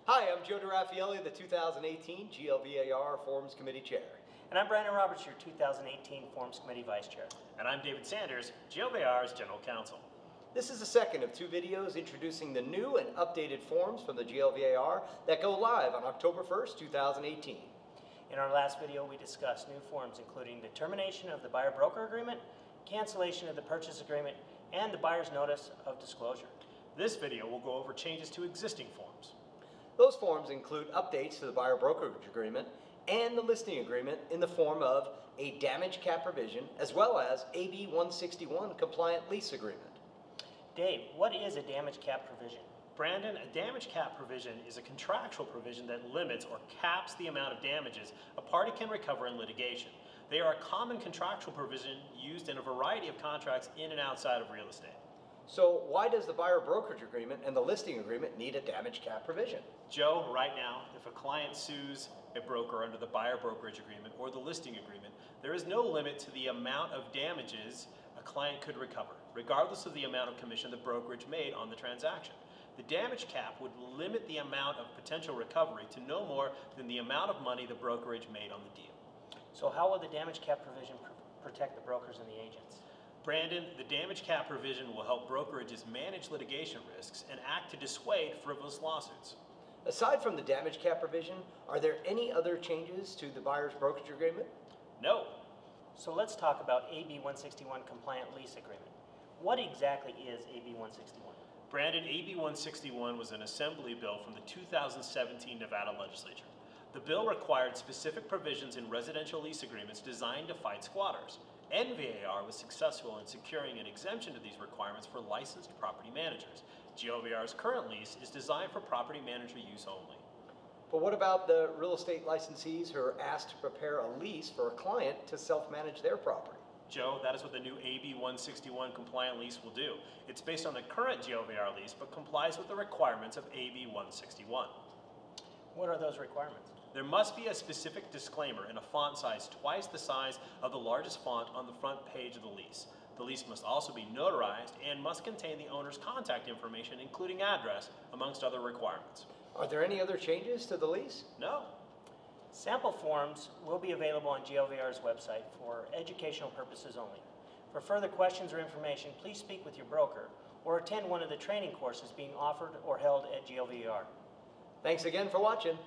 Hi, I'm Joe DeRaffaele, the 2018 GLVAR Forms Committee Chair. And I'm Brandon Roberts, your 2018 Forms Committee Vice Chair. And I'm David Sanders, GLVAR's General Counsel. This is the second of two videos introducing the new and updated forms from the GLVAR that go live on October 1st, 2018. In our last video, we discussed new forms including the termination of the buyer-broker agreement, cancellation of the purchase agreement, and the buyer's notice of disclosure. This video will go over changes to existing forms. Those forms include updates to the buyer brokerage agreement and the listing agreement in the form of a damage cap provision as well as AB 161 compliant lease agreement. Dave, what is a damage cap provision? Brandon, a damage cap provision is a contractual provision that limits or caps the amount of damages a party can recover in litigation. They are a common contractual provision used in a variety of contracts in and outside of real estate. So why does the buyer brokerage agreement and the listing agreement need a damage cap provision? Joe, right now, if a client sues a broker under the buyer brokerage agreement or the listing agreement, there is no limit to the amount of damages a client could recover, regardless of the amount of commission the brokerage made on the transaction. The damage cap would limit the amount of potential recovery to no more than the amount of money the brokerage made on the deal. So how will the damage cap provision protect the brokers and the agents? Brandon, the damage cap provision will help brokerages manage litigation risks and act to dissuade frivolous lawsuits. Aside from the damage cap provision, are there any other changes to the buyer's brokerage agreement? No. So let's talk about AB 161 compliant lease agreement. What exactly is AB 161? Brandon, AB 161 was an assembly bill from the 2017 Nevada legislature. The bill required specific provisions in residential lease agreements designed to fight squatters. NVAR was successful in securing an exemption to these requirements for licensed property managers. GLVAR's current lease is designed for property manager use only. But what about the real estate licensees who are asked to prepare a lease for a client to self-manage their property? Joe, that is what the new AB 161 compliant lease will do. It's based on the current GLVAR lease, but complies with the requirements of AB 161. What are those requirements? There must be a specific disclaimer in a font size twice the size of the largest font on the front page of the lease. The lease must also be notarized and must contain the owner's contact information, including address, amongst other requirements. Are there any other changes to the lease? No. Sample forms will be available on GLVAR's website for educational purposes only. For further questions or information, please speak with your broker or attend one of the training courses being offered or held at GLVAR. Thanks again for watching.